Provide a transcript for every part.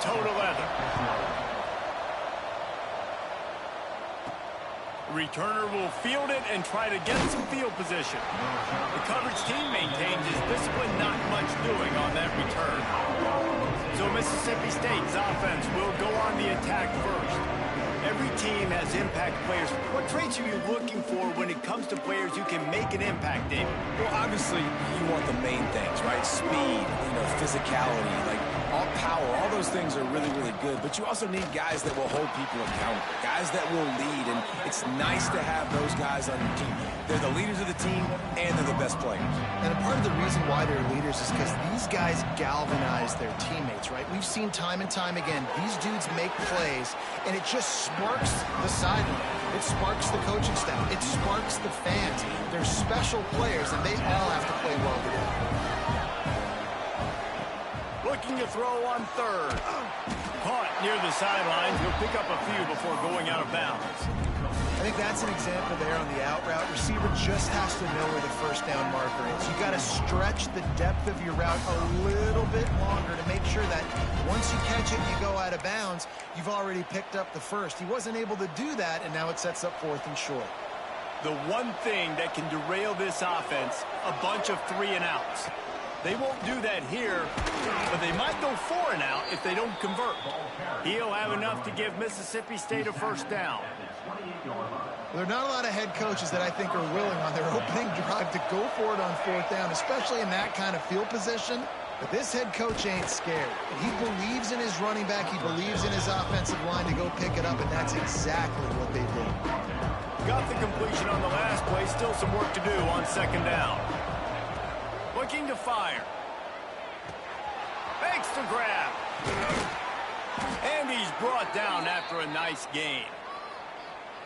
Total leather. Returner will field it and try to get some field position. The coverage team maintains his discipline, not much doing on that return. So Mississippi State's offense will go on the attack first. Every team has impact players. What traits are you looking for when it comes to players who can make an impact, David? Well, obviously, you want the main things, right? Speed, physicality, like all power, all those things are really, really good. But you also need guys that will hold people accountable, guys that will lead. And it's nice to have those guys on your team. They're the leaders of the team, and they're the best players. And a part of the reason why they're leaders is because these guys galvanize their teammates, right? We've seen time and time again, these dudes make plays, and it just sparks the sideline. It sparks the coaching staff. It sparks the fans. They're special players, and they all have to play well together. Looking to throw on third. Caught near the sidelines. He'll pick up a few before going out of bounds. I think that's an example there on the out route. Receiver just has to know where the first down marker is. You got to stretch the depth of your route a little bit longer to make sure that once you catch it and you go out of bounds, you've already picked up the first. He wasn't able to do that, and now it sets up 4th and short. The one thing that can derail this offense, a bunch of 3 and outs. They won't do that here, but they might go 4 and out if they don't convert. He'll have enough to give Mississippi State a first down. There are not a lot of head coaches that I think are willing on their opening drive to go for it on 4th down, especially in that kind of field position. But this head coach ain't scared. He believes in his running back. He believes in his offensive line to go pick it up, and that's exactly what they did. Got the completion on the last play. Still some work to do on 2nd down. Looking to fire. Makes the grab. And he's brought down after a nice gain.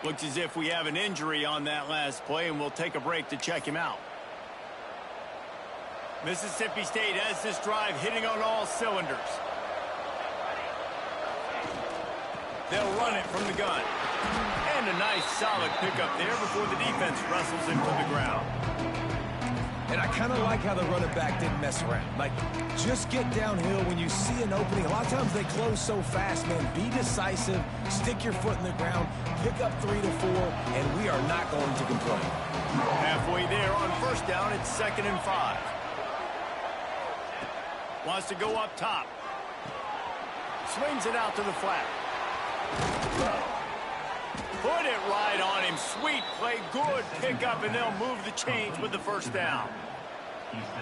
Looks as if we have an injury on that last play, and we'll take a break to check him out. Mississippi State has this drive hitting on all cylinders. They'll run it from the gun. And a nice solid pickup there before the defense wrestles him to the ground. And I kind of like how the running back didn't mess around. Like, just get downhill when you see an opening. A lot of times they close so fast, man. Be decisive, stick your foot in the ground, pick up 3 to 4, and we are not going to complain. Halfway there on 1st down, it's 2nd and 5. Wants to go up top. Swings it out to the flat. Put it right on him. Sweet play. Good pickup, and they'll move the chains with the 1st down.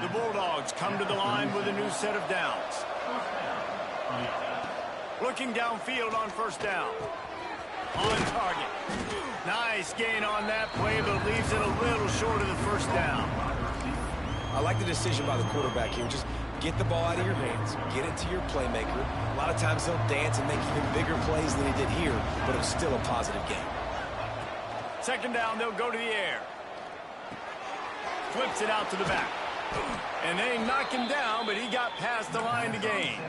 The Bulldogs come to the line with a new set of downs. Looking downfield on 1st down. On target. Nice gain on that play, but leaves it a little short of the 1st down. I like the decision by the quarterback here. Just get the ball out of your hands, get it to your playmaker. A lot of times he'll dance and make even bigger plays than he did here, but it was still a positive game. 2nd down, they'll go to the air. Flips it out to the back. And they knock him down, but he got past the line to gain.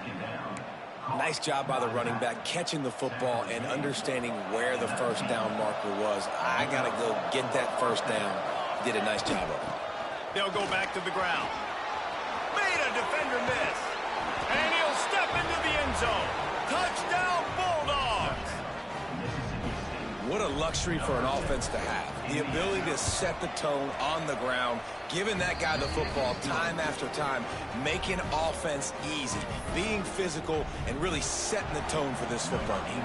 Nice job by the running back, catching the football and understanding where the 1st down marker was. I got to go get that 1st down. Did a nice job of it. They'll go back to the ground. Made a defender miss. And he'll step into the end zone. Touchdown, Bulldogs. What a luxury for an offense to have. The ability to set the tone on the ground, giving that guy the football time after time, making offense easy, being physical, and really setting the tone for this football team.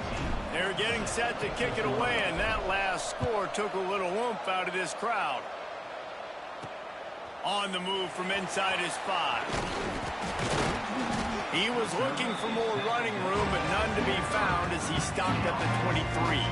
They're getting set to kick it away, and that last score took a little oomph out of this crowd. On the move from inside his 5. He was looking for more running room, but none to be found as he stopped at the 23.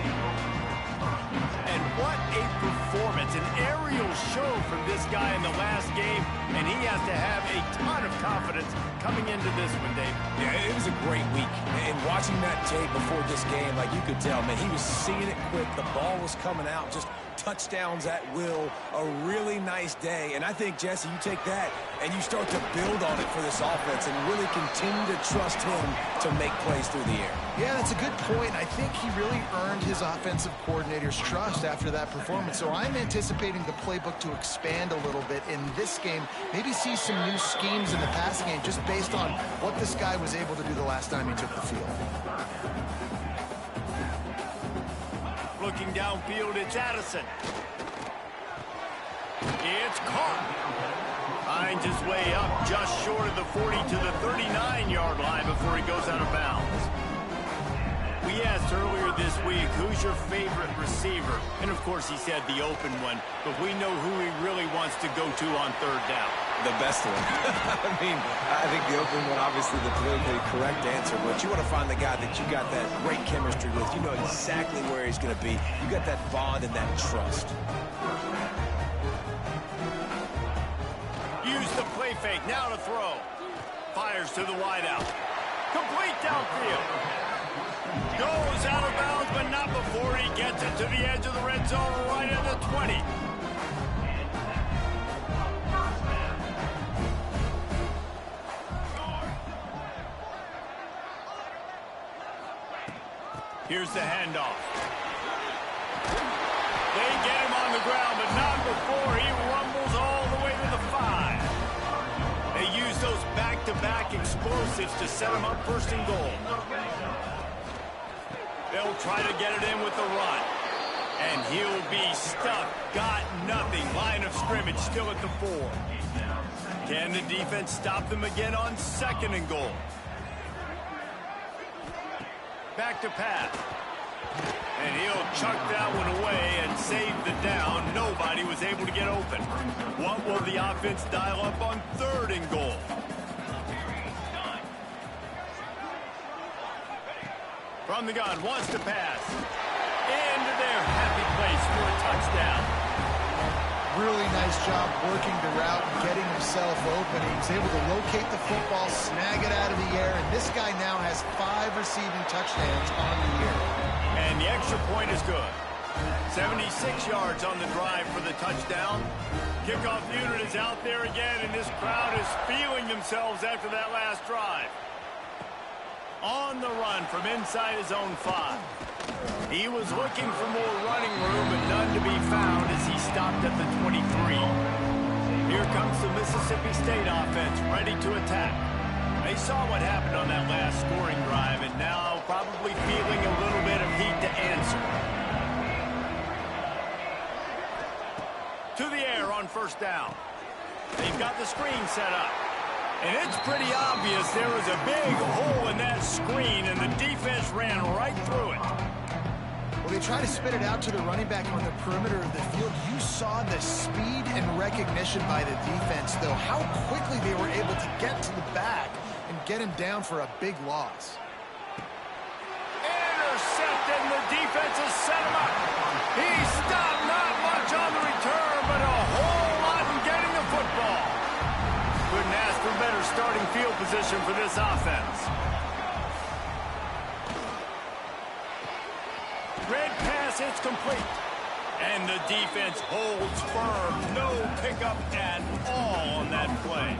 And what a performance, an aerial show from this guy in the last game, and he has to have a ton of confidence coming into this one, Dave. Yeah, it was a great week. And watching that tape before this game, like you could tell, man, he was seeing it quick. The ball was coming out, just touchdowns at will. A really nice day. And I think, Jesse, you take that and you start to build on it for this offense and really continue to trust him to make plays through the air. Yeah, that's a good point. I think he really earned his offensive coordinator's trust after that performance. So I'm anticipating the playbook to expand a little bit in this game. Maybe see some new schemes in the passing game just based on what this guy was able to do the last time he took the field. Looking downfield, it's Addison. It's caught. Finds his way up just short of the 40 to the 39-yard line before he goes out of bounds. We asked earlier this week, who's your favorite receiver? And, of course, he said the open one, but we know who he really wants to go to on third down. The best one. I think the open one, obviously the politically correct answer, but you want to find the guy that you got that great chemistry with. You know exactly where he's going to be. You got that bond and that trust. Use the play fake, now to throw. Fires to the wideout. Complete downfield. Goes out of bounds, but not before he gets it to the edge of the red zone right at the 20. Here's the handoff. They get him on the ground, but not before he rumbles all the way to the 5. They use those back-to-back explosives to set him up first and goal. They'll try to get it in with the run. And he'll be stuck. Got nothing. Line of scrimmage still at the 4. Can the defense stop them again on second and goal? Back to pass. And he'll chuck that one away and save the down. Nobody was able to get open. What will the offense dial up on third and goal? From the gun, wants to pass. Into their happy place for a touchdown. Really nice job working the route and getting himself open. He was able to locate the football, snag it out of the air, and this guy now has 5 receiving touchdowns on the year. And the extra point is good. 76 yards on the drive for the touchdown. Kickoff unit is out there again, and this crowd is feeling themselves after that last drive. On the run from inside his own 5. He was looking for more running room, but none to be found as he stopped at the 23. Here comes the Mississippi State offense, ready to attack. They saw what happened on that last scoring drive, and now probably feeling a little bit of heat to answer. To the air on first down. They've got the screen set up. And it's pretty obvious there was a big hole in that screen, and the defense ran right through it. Well, they try to spit it out to the running back on the perimeter of the field. You saw the speed and recognition by the defense, though, how quickly they were able to get to the back and get him down for a big loss. Intercepted, and the defense has set him up. He stopped, not much on the return, but a whole lot in getting the football. Couldn't ask for better starting field position for this offense. Red pass hits complete. And the defense holds firm. No pickup at all on that play.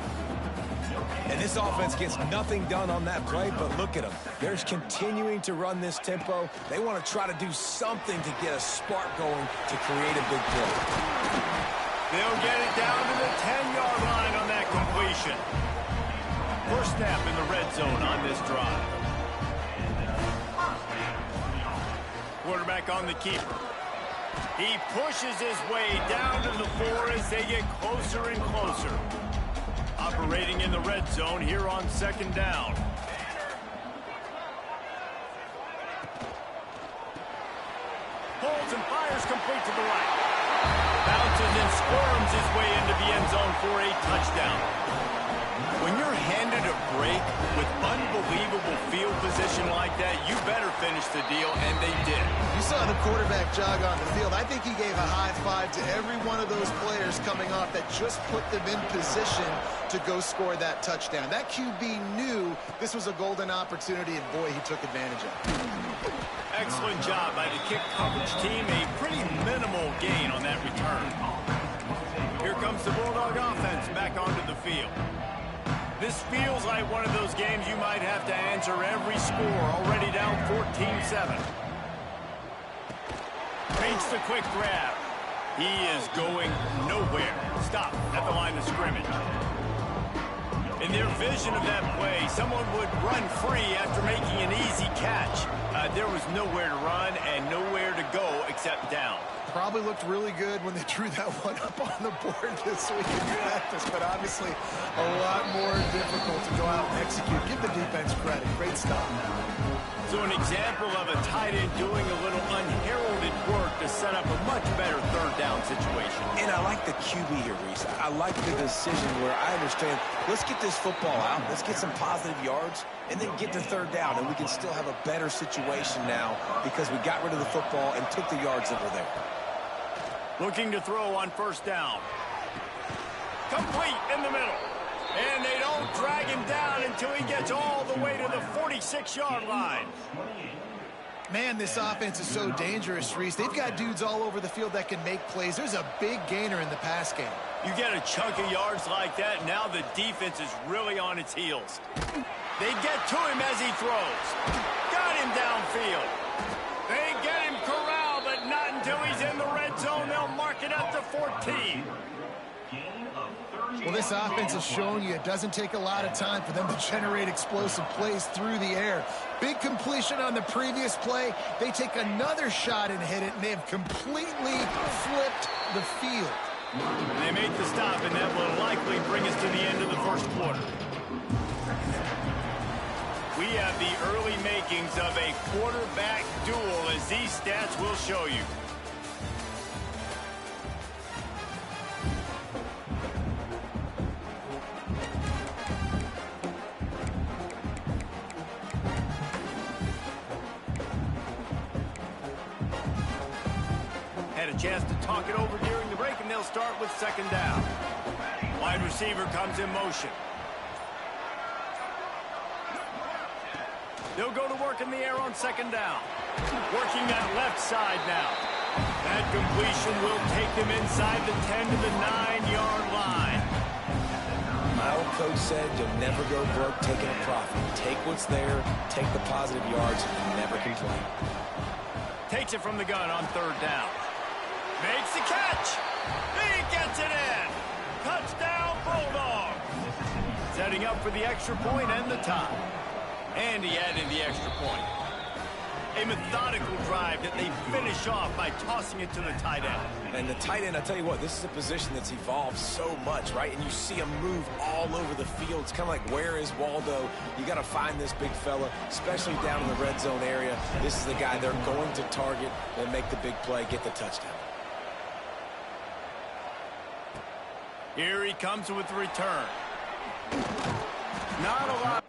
And this offense gets nothing done on that play, but look at them. They're continuing to run this tempo. They want to try to do something to get a spark going to create a big play. They'll get it down to the 10-yard line on that completion. First snap in the red zone on this drive. Quarterback on the keeper. He pushes his way down to the 4 as they get closer and closer. Operating in the red zone here on 2nd down. Pulls and fires complete to the right. Bounces and squirms his way into the end zone for a touchdown. When you're handed a break with unbelievable field position like that, you better finish the deal, and they did. You saw the quarterback jog on the field. I think he gave a high five to every one of those players coming off that just put them in position to go score that touchdown. That QB knew this was a golden opportunity, and boy, he took advantage of it. Excellent job by the kick coverage team. A pretty minimal gain on that return. Here comes the Bulldog offense back onto the field. This feels like one of those games you might have to answer every score. Already down 14-7. Makes the quick grab. He is going nowhere. Stop at the line of scrimmage. In their vision of that play, someone would run free after making an easy catch. There was nowhere to run and nowhere to go except down. Probably looked really good when they drew that one up on the board this week in practice, but obviously a lot more difficult to go out and execute. Give the defense credit. Great stop. So an example of a tight end doing a little unheralded work to set up a much better 3rd down situation. And I like the QB here, Reese. I like the decision where I understand, let's get this football out, let's get some positive yards, and then get to 3rd down, and we can still have a better situation now because we got rid of the football and took the yards that were there. Looking to throw on 1st down. Complete in the middle. And they don't drag him down until he gets all the way to the 46-yard line. Man, this offense is so dangerous, Reese. They've got dudes all over the field that can make plays. There's a big gainer in the pass game. You get a chunk of yards like that, now the defense is really on its heels. They get to him as he throws. Got him downfield. They get him corralled, but not until he's in the red zone. They'll mark it up to 14. Well, this offense has shown you it doesn't take a lot of time for them to generate explosive plays through the air. Big completion on the previous play. They take another shot and hit it, and they have completely flipped the field. They make the stop, and that will likely bring us to the end of the 1st quarter. We have the early makings of a quarterback duel, as these stats will show you. Had a chance to talk it over during the break, and they'll start with 2nd down. Wide receiver comes in motion. They'll go to work in the air on 2nd down. Working that left side now. That completion will take them inside the 10 to the 9-yard line. My old coach said you'll never go broke taking a profit. Take what's there, take the positive yards, and never complain. Takes it from the gun on 3rd down. Makes the catch. He gets it in. Touchdown, Bulldog. Setting up for the extra point and the tie. And he added the extra point. A methodical drive that they finish off by tossing it to the tight end. And the tight end, I tell you what, this is a position that's evolved so much, right? And you see him move all over the field. It's kind of like, where is Waldo? You got to find this big fella, especially down in the red zone area. This is the guy they're going to target and make the big play, get the touchdown. Here he comes with the return. Not a lot.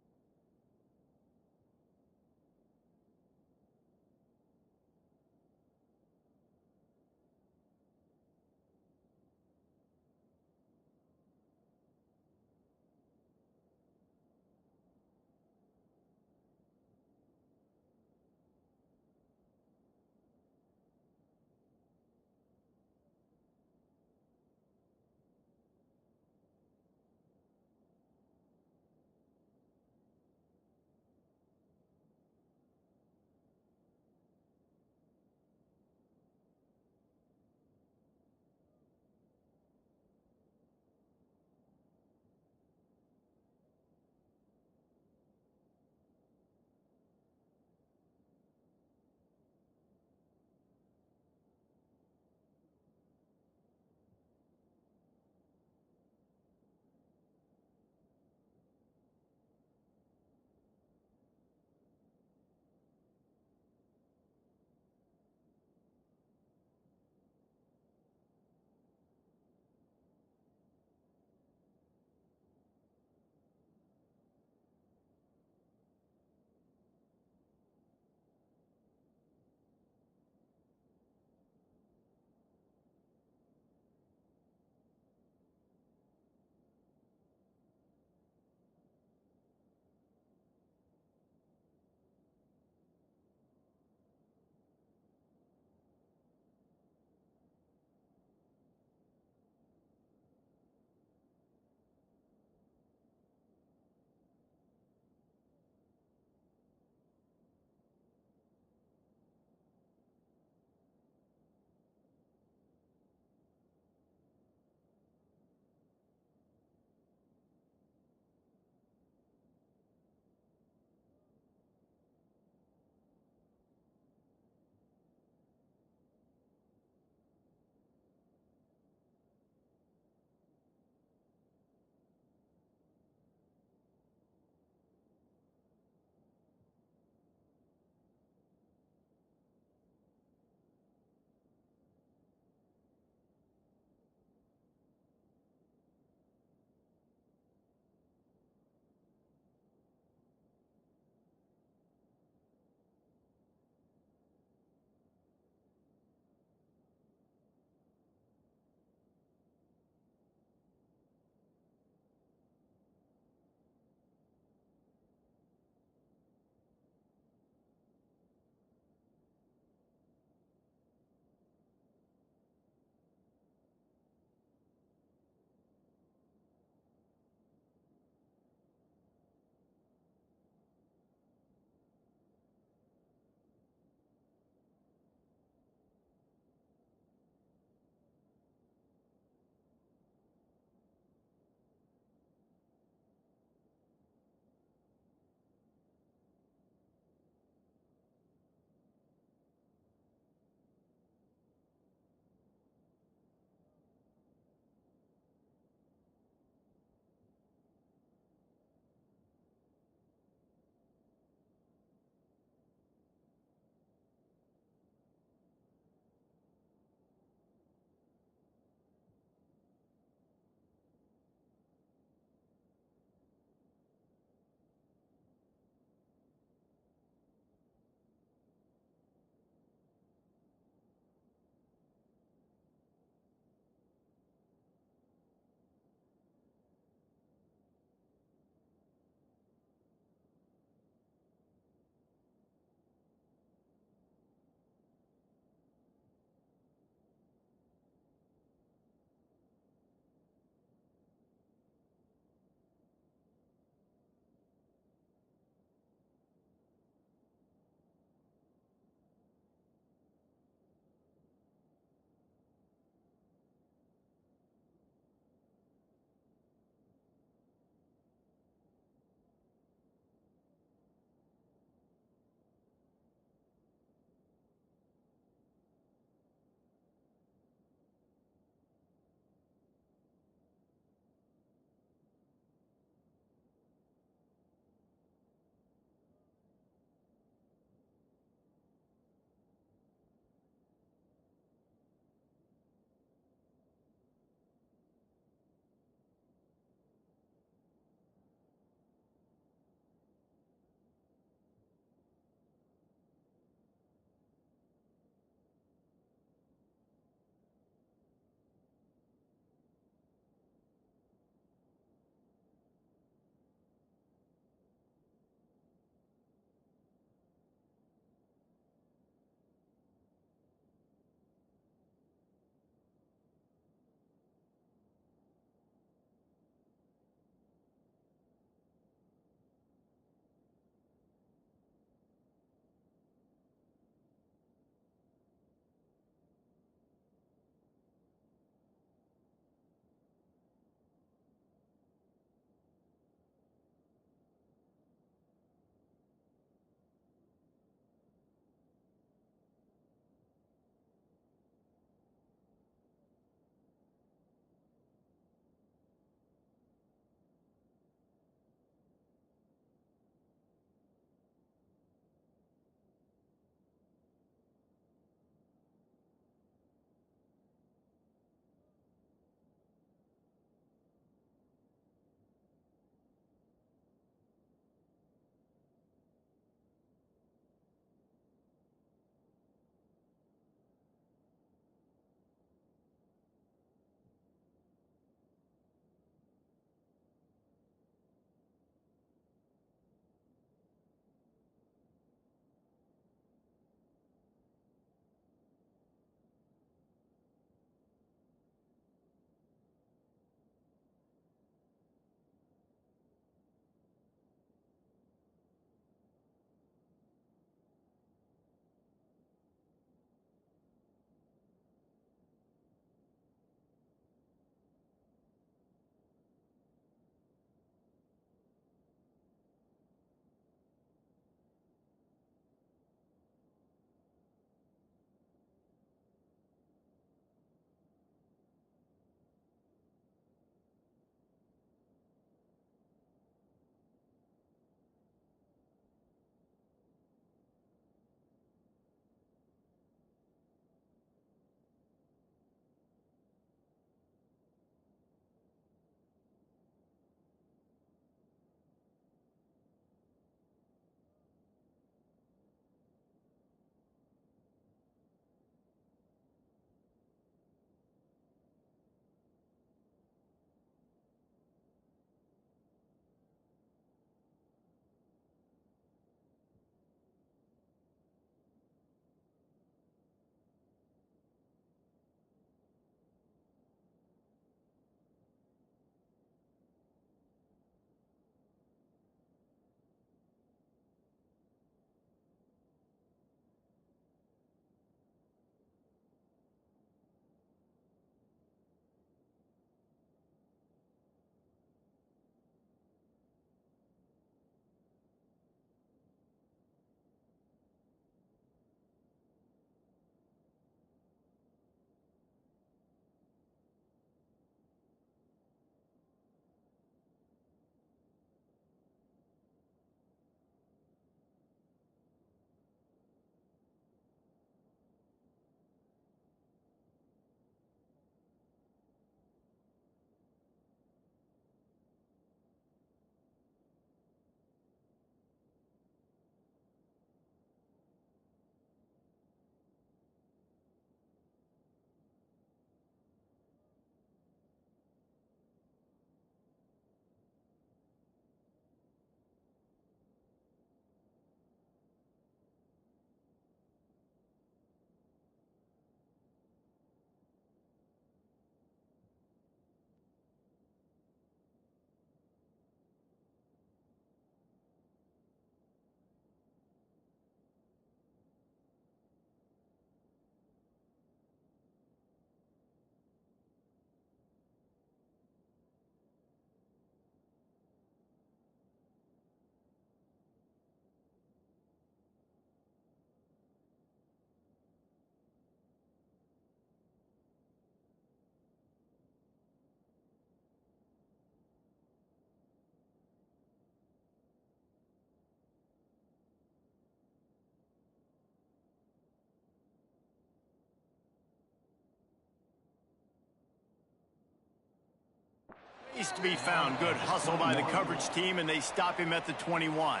space to be found. Good hustle by the coverage team, and they stop him at the 21.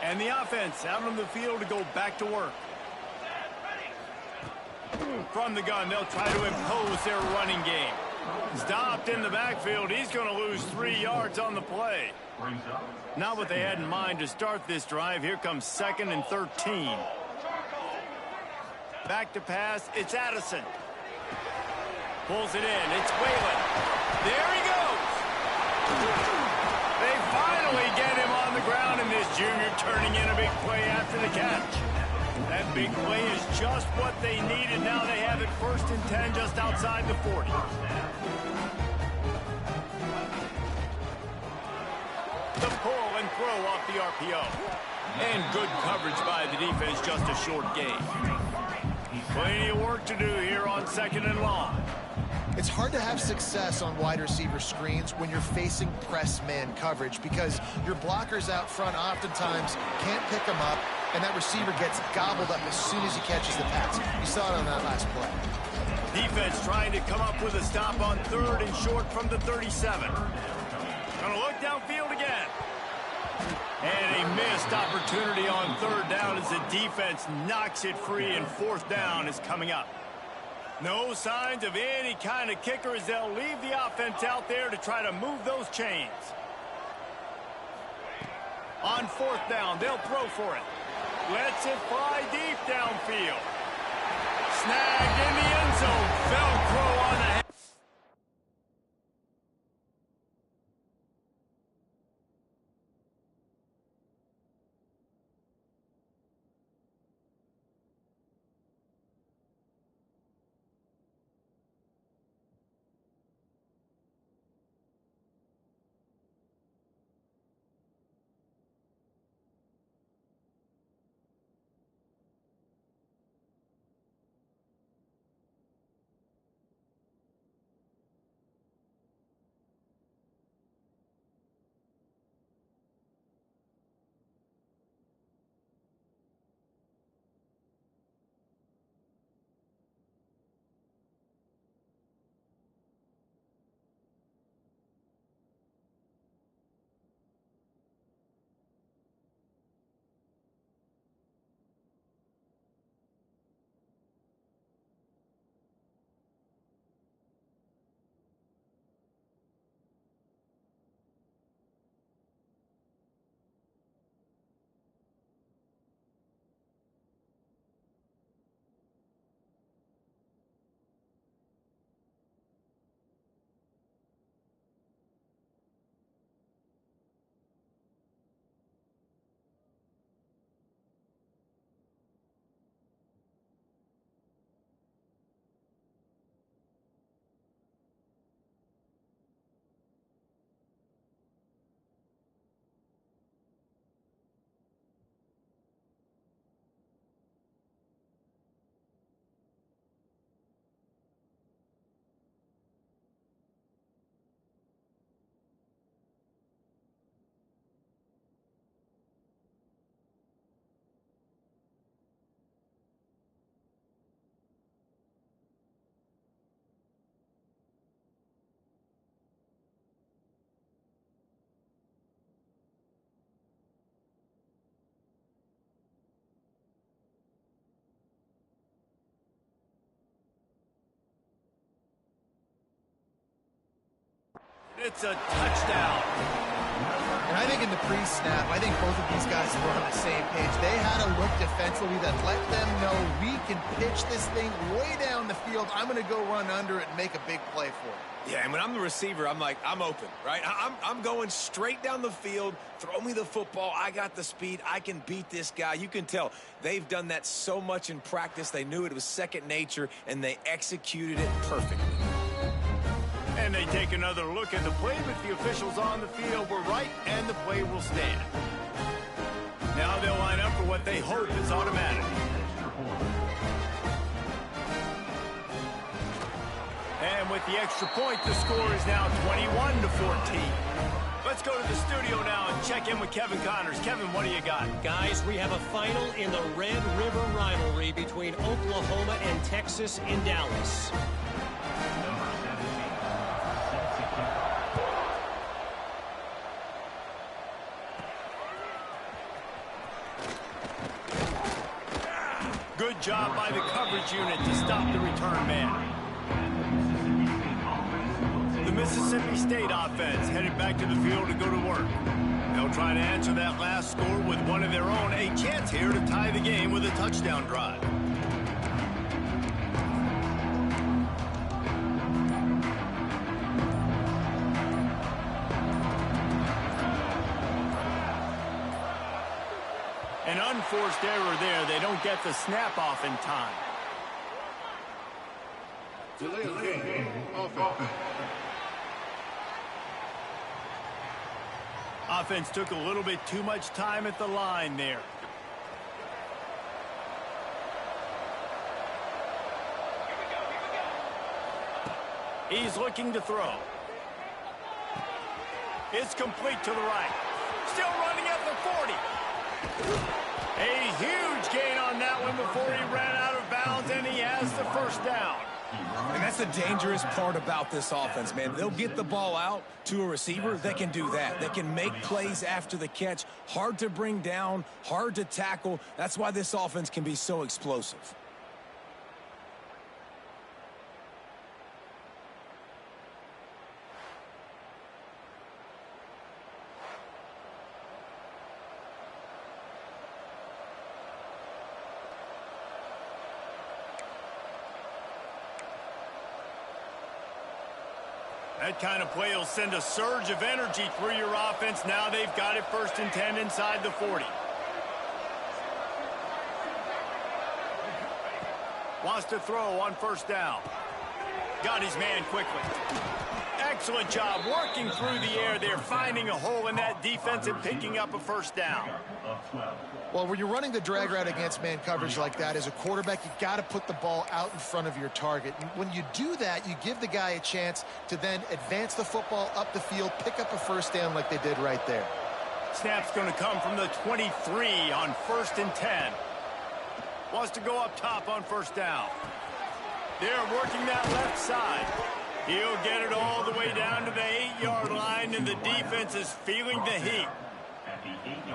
And the offense out on the field to go back to work. From the gun, they'll try to impose their running game. Stopped in the backfield. He's going to lose 3 yards on the play. Not what they had in mind to start this drive. Here comes 2nd and 13. Back to pass. It's Addison. Pulls it in. It's Whalen. There he goes. They finally get him on the ground, and this junior turning in a big play after the catch. That big play is just what they needed. Now they have it 1st and 10 just outside the 40. The pull and throw off the RPO. And good coverage by the defense, just a short gain. Plenty of work to do here on 2nd and long. It's hard to have success on wide receiver screens when you're facing press man coverage because your blockers out front oftentimes can't pick them up, and that receiver gets gobbled up as soon as he catches the pass. You saw it on that last play. Defense trying to come up with a stop on 3rd and short from the 37. Gonna look downfield again. And a missed opportunity on 3rd down as the defense knocks it free, and 4th down is coming up. No signs of any kind of kicker as they'll leave the offense out there to try to move those chains. On 4th down, they'll throw for it. Lets it fly deep downfield. Snagged in the end zone. Velcro on the head. It's a touchdown. And I think in the pre-snap, I think both of these guys were on the same page. They had a look defensively that let them know we can pitch this thing way down the field. I'm going to go run under it and make a big play for it. Yeah, and when I'm the receiver, I'm like, I'm open, right? I'm going straight down the field. Throw me the football. I got the speed. I can beat this guy. You can tell they've done that so much in practice. They knew it was second nature, and they executed it perfectly. And they take another look at the play, but the officials on the field were right, and the play will stand. Now they'll line up for what they hope is automatic. And with the extra point, the score is now 21-14. Let's go to the studio now and check in with Kevin Connors. Kevin, what do you got? Guys, we have a final in the Red River rivalry between Oklahoma and Texas in Dallas. Good job by the coverage unit to stop the return man. The Mississippi State offense headed back to the field to go to work. They'll try to answer that last score with one of their own. A chance here to tie the game with a touchdown drive. An unforced error there. They don't get the snap off in time. Delay of game. Offense. Offense took a little bit too much time at the line there. He's looking to throw. It's complete to the right. Still running at the 40. A huge gain on that one before he ran out of bounds, and he has the first down. And that's the dangerous part about this offense, man. They'll get the ball out to a receiver. They can do that. They can make plays after the catch. Hard to bring down, hard to tackle. That's why this offense can be so explosive. That kind of play will send a surge of energy through your offense. Now they've got it 1st and 10 inside the 40. Wants to throw on 1st down. Got his man quickly. Excellent job working through the air there, finding a hole in that defense and picking up a 1st down. Well, when you're running the drag route against man coverage like that, as a quarterback, you've got to put the ball out in front of your target. And when you do that, you give the guy a chance to then advance the football up the field, pick up a 1st down like they did right there. Snap's going to come from the 23 on 1st and 10. Wants to go up top on 1st down. They're working that left side. He'll get it all the way down to the 8-yard line, and the defense is feeling the heat.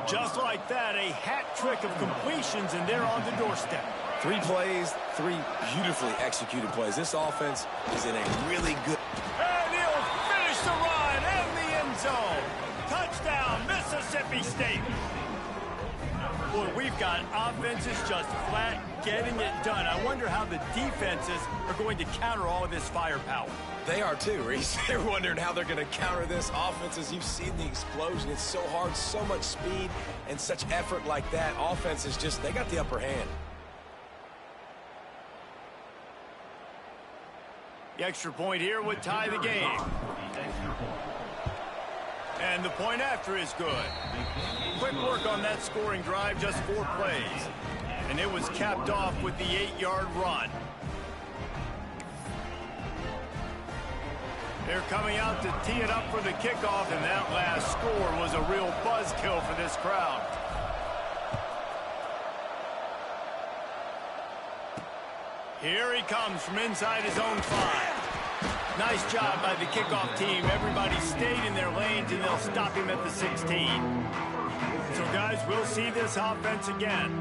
Just like that, a hat trick of completions, and they're on the doorstep. 3 plays, 3 beautifully executed plays. This offense is in a really good... And he'll finish the run in the end zone. Touchdown, Mississippi State. Boy, we've got offenses just flat getting it done. I wonder how the defenses are going to counter all of this firepower. They are too, Reese. They're wondering how they're going to counter this offense. As you've seen the explosion, it's so hard, so much speed, and such effort like that. Offense is just, they got the upper hand. The extra point here would tie the game. And the point after is good. Quick work on that scoring drive, just 4 plays. And it was capped off with the 8-yard run. They're coming out to tee it up for the kickoff, and that last score was a real buzzkill for this crowd. Here he comes from inside his own 5. Nice job by the kickoff team. Everybody stayed in their lanes, and they'll stop him at the 16. So, guys, we'll see this offense again.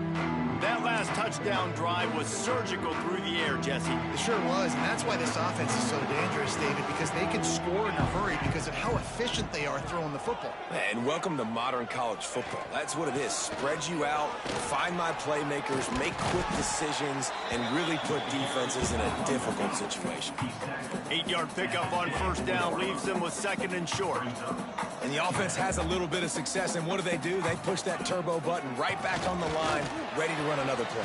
That last touchdown drive was surgical through the air, Jesse. It sure was, and that's why this offense is so dangerous, David, because they can score in a hurry because of how efficient they are throwing the football. And welcome to modern college football. That's what it is. Spread you out, find my playmakers, make quick decisions, and really put defenses in a difficult situation. 8-yard pickup on 1st down leaves them with 2nd and short. And the offense has a little bit of success, and what do? They push that turbo button right back on the line, ready to run another play.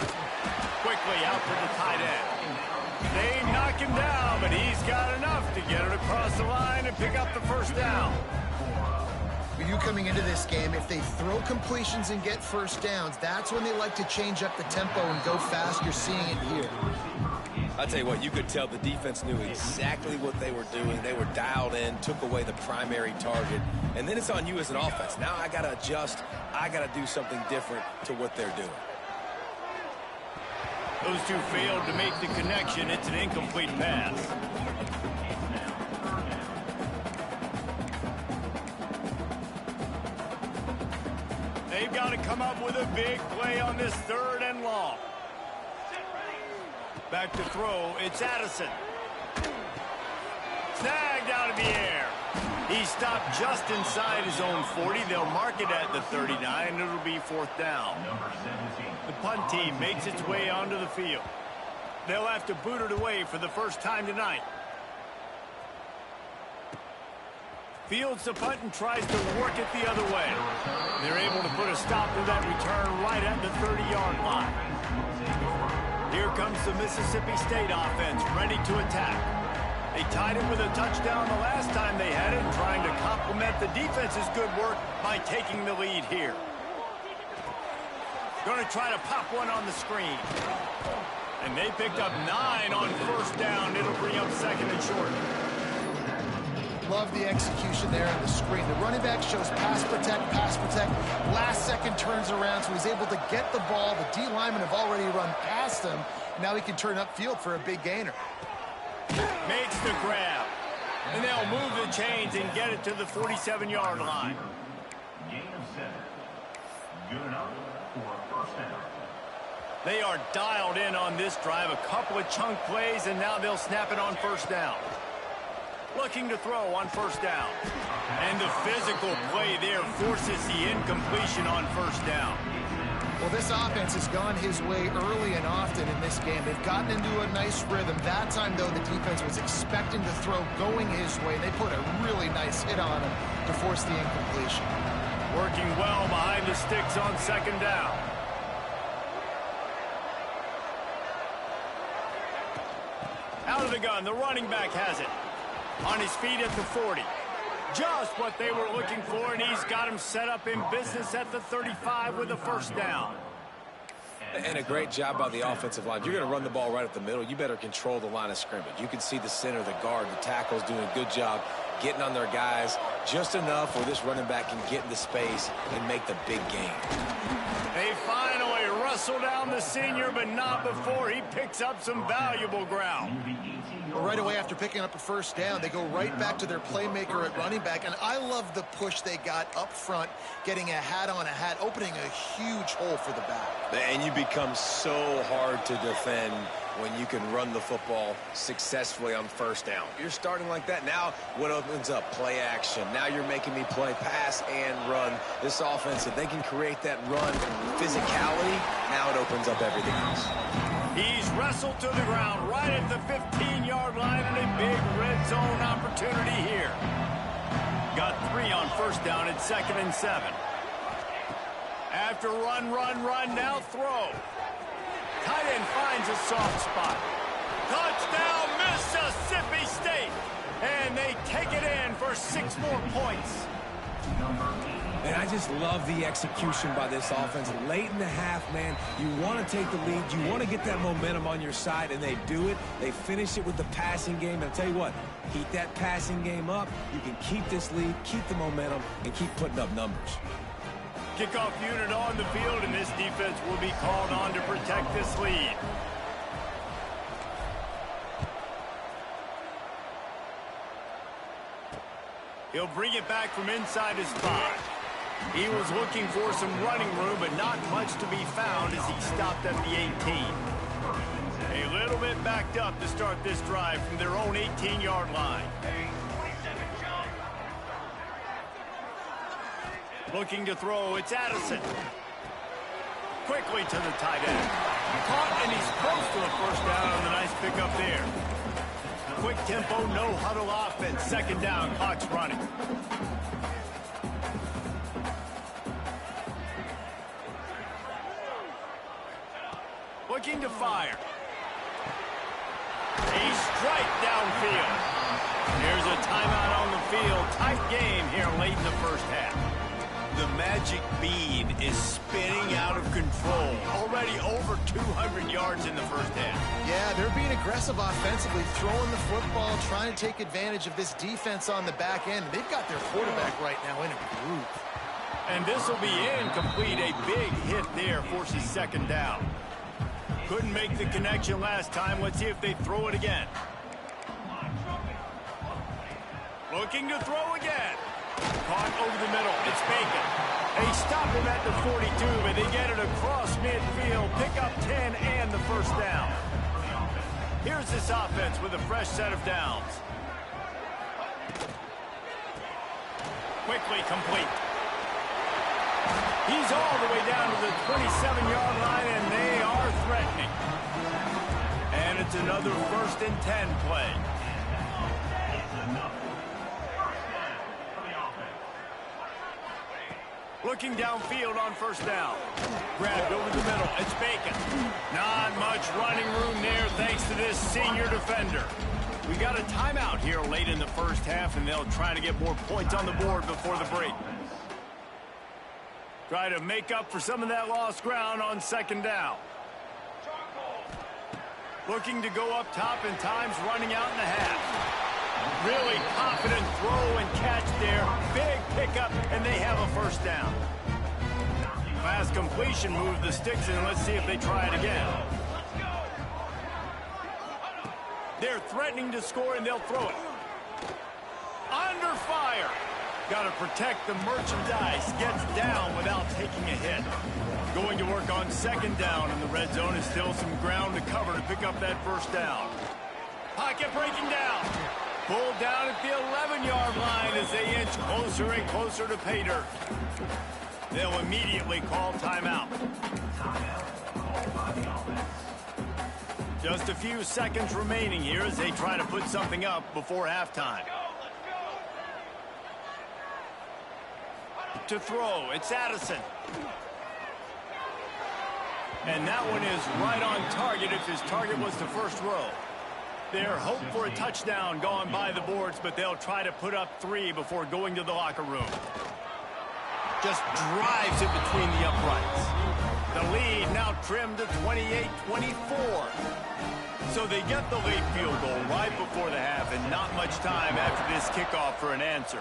Quickly out to the tight end. They knock him down, but he's got enough to get it across the line and pick up the 1st down. For you coming into this game, if they throw completions and get 1st downs, that's when they like to change up the tempo and go fast. You're seeing it here. I'll tell you what, you could tell the defense knew exactly what they were doing. They were dialed in, took away the primary target, and then it's on you as an offense. Now I got to adjust. I got to do something different to what they're doing. Those two failed to make the connection. It's an incomplete pass. They've got to come up with a big play on this 3rd and long. Back to throw, it's Addison. Snagged out of the air. He stopped just inside his own 40. They'll mark it at the 39. It'll be 4th down. The punt team makes its way onto the field. They'll have to boot it away for the first time tonight. Fields the punt and tries to work it the other way. They're able to put a stop to that return right at the 30-yard line. Here comes the Mississippi State offense, ready to attack. They tied it with a touchdown the last time they had it, trying to complement the defense's good work by taking the lead here. Going to try to pop one on the screen. And they picked up 9 on 1st down. It'll bring up 2nd and short. Love the execution there on the screen. The running back shows pass protect. Last second turns around, so he's able to get the ball. The D linemen have already run past him. Now he can turn upfield for a big gainer. Makes the grab. And they'll move the chains and get it to the 47-yard line. Gain of 7. Good enough for 1st down. They are dialed in on this drive. A couple of chunk plays, and now they'll snap it on 1st down. Looking to throw on 1st down. And the physical play there forces the incompletion on 1st down. Well, this offense has gone his way early and often in this game. They've gotten into a nice rhythm. That time, though, the defense was expecting to throw going his way. They put a really nice hit on him to force the incompletion. Working well behind the sticks on 2nd down. Out of the gun, the running back has it. On his feet at the 40. Just what they were looking for, and he's got him set up in business at the 35 with a 1st down. And a great job by the offensive line. If you're going to run the ball right up the middle, you better control the line of scrimmage. You can see the center, the guard, the tackles doing a good job getting on their guys just enough where this running back can get into space and make the big game. They finally wrestle down the senior, but not before he picks up some valuable ground. Well, right away after picking up a 1st down, they go right back to their playmaker at running back. And I love the push they got up front, getting a hat on a hat, opening a huge hole for the back. And you become so hard to defend when you can run the football successfully on 1st down. You're starting like that. Now what opens up? Play action. Now you're making me play pass and run. This offense, if they can create that run physicality, now it opens up everything else. He's wrestled to the ground right at the 15-yard line, and a big red zone opportunity here. Got 3 on 1st down at 2nd and 7. After run, now throw. Tight end finds a soft spot. Touchdown, Mississippi State. And they take it in for 6 more points. And I just love the execution by this offense. Late in the half, man, you want to take the lead. You want to get that momentum on your side, and they do it. They finish it with the passing game. And I'll tell you what, keep that passing game up. You can keep this lead, keep the momentum, and keep putting up numbers. Kickoff unit on the field, and this defense will be called on to protect this lead. He'll bring it back from inside his 5. He was looking for some running room, but not much to be found as he stopped at the 18. A little bit backed up to start this drive from their own 18-yard line. Looking to throw, it's Addison. Quickly to the tight end. Caught, and he's close to a 1st down on the nice pickup there. Quick tempo, no huddle offense. 2nd down, clock's running. Looking to fire. A strike downfield. Here's a timeout on the field. Tight game here late in the 1st half. The magic bean is spinning out of control. Already over 200 yards in the 1st half. Yeah, they're being aggressive offensively, throwing the football, trying to take advantage of this defense on the back end. They've got their quarterback right now in a groove. And this will be incomplete. A big hit there forces 2nd down. Couldn't make the connection last time. Let's see if they throw it again. Looking to throw again. Caught over the middle. It's Bacon. They stop him at the 42, but they get it across midfield. Pick up 10 and the 1st down. Here's this offense with a fresh set of downs. Quickly complete. He's all the way down to the 27-yard line, and they are threatening. And it's another 1st and 10 play. Looking downfield on 1st down. Grabbed over the middle. It's Bacon. Not much running room there thanks to this senior defender. We got a timeout here late in the 1st half, and they'll try to get more points on the board before the break. Try to make up for some of that lost ground on 2nd down. Looking to go up top, and time's running out in the half. Really confident throw and catch there. Big pickup, and they have a 1st down. Pass completion, move the sticks, and let's see if they try it again. They're threatening to score, and they'll throw it. Under fire. Got to protect the merchandise. Gets down without taking a hit. Going to work on 2nd down, and the red zone is still some ground to cover to pick up that 1st down. Pocket breaking down. Pulled down at the 11-yard line as they inch closer and closer to pay dirt. They'll immediately call timeout. Just a few seconds remaining here as they try to put something up before halftime. To throw, it's Addison. And that one is right on target if his target was the 1st row. They're hoping for a touchdown going by the boards, but they'll try to put up 3 before going to the locker room. Just drives it between the uprights. The lead now trimmed to 28-24. So they get the late field goal right before the half, and not much time after this kickoff for an answer.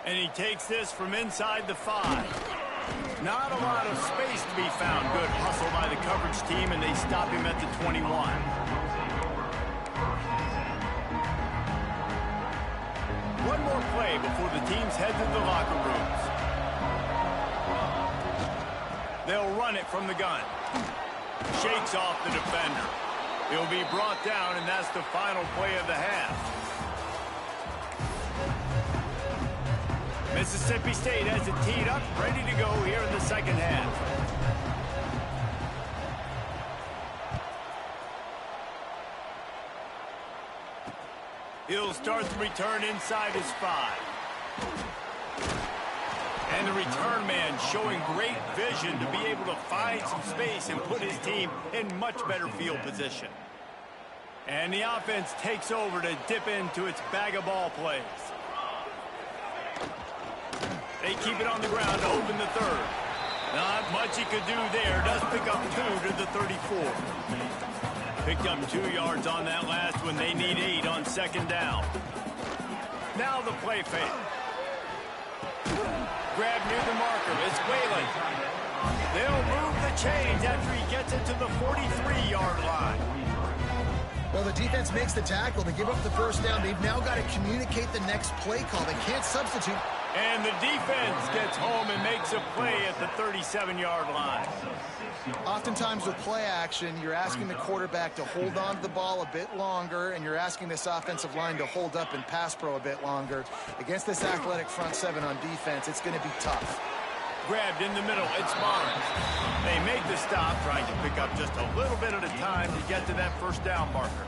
And he takes this from inside the 5. Not a lot of space to be found. Good hustle by the coverage team, and they stop him at the 21. One more play before the teams head to the locker rooms. They'll run it from the gun. Shakes off the defender. He'll be brought down, and that's the final play of the half. Mississippi State has it teed up, ready to go here in the 2nd half. He'll start the return inside his 5. And the return man showing great vision to be able to find some space and put his team in much better field position. And the offense takes over to dip into its bag of ball plays. They keep it on the ground to open the 3rd. Not much he could do there. Does pick up 2 to the 34. Picked up 2 yards on that last one. They need 8 on 2nd down. Now the play fake. Grab near the marker. It's Whalen. They'll move the chains after he gets it to the 43-yard line. Well, the defense makes the tackle. They give up the 1st down. They've now got to communicate the next play call. They can't substitute. And the defense gets home and makes a play at the 37-yard line. Oftentimes with play action, you're asking the quarterback to hold on to the ball a bit longer, and you're asking this offensive line to hold up and pass pro a bit longer. Against this athletic front 7 on defense, it's going to be tough. Grabbed in the middle, it's Barnes. They make the stop, trying to pick up just a little bit at a time to get to that 1st down marker.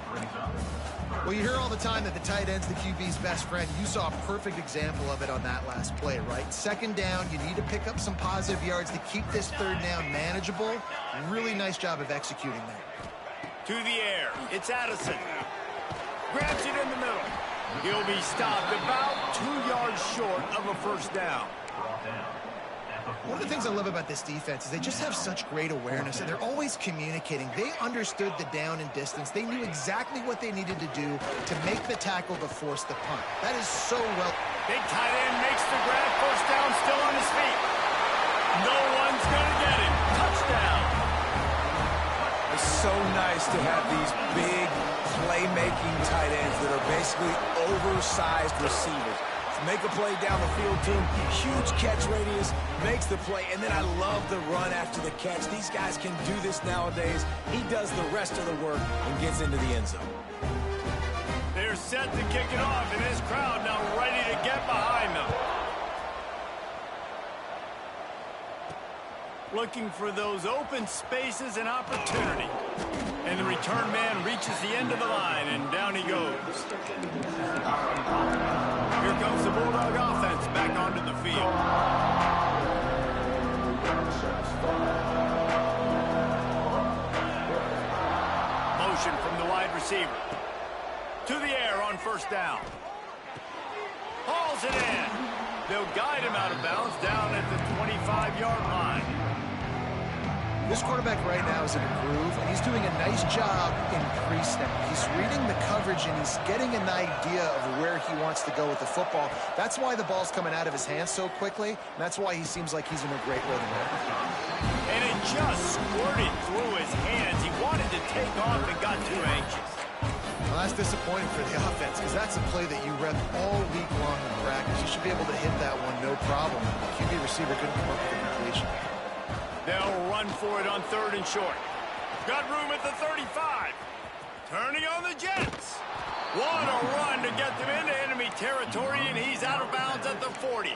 Well, you hear all the time that the tight end's the QB's best friend. You saw a perfect example of it on that last play, right? 2nd down, you need to pick up some positive yards to keep this 3rd down manageable. Really nice job of executing there. To the air, it's Addison. Grabs it in the middle. He'll be stopped about 2 yards short of a 1st down. One of the things I love about this defense is they just have such great awareness, and they're always communicating. They understood the down and distance. They knew exactly what they needed to do to make the tackle to force the punt. That is so well. Big tight end makes the grab. 1st down, still on his feet. No one's going to get him. Touchdown. It's so nice to have these big playmaking tight ends that are basically oversized receivers. make a play down the field to him. Huge catch radius, makes the play, and then I love the run after the catch. These guys can do this nowadays. He does the rest of the work and gets into the end zone. They're set to kick it off, and this crowd now ready to get behind them. Looking for those open spaces and opportunity. And the return man reaches the end of the line, and down he goes. Here comes the Bulldog offense back onto the field. Motion from the wide receiver. To the air on first down. Hauls it in. They'll guide him out of bounds down at the 25-yard line. This quarterback right now is in a groove, and he's doing a nice job in pre-snap. He's reading the coverage, and he's getting an idea of where he wants to go with the football. That's why the ball's coming out of his hands so quickly, and that's why he seems like he's in a great rhythm there. And it just squirted through his hands. He wanted to take off and got too anxious. Well, that's disappointing for the offense, because that's a play that you rep all week long in practice. You should be able to hit that one no problem. The QB receiver couldn't come up with a completion. They'll run for it on third and short. Got room at the 35. Turning on the Jets. What a run to get them into enemy territory, and he's out of bounds at the 40.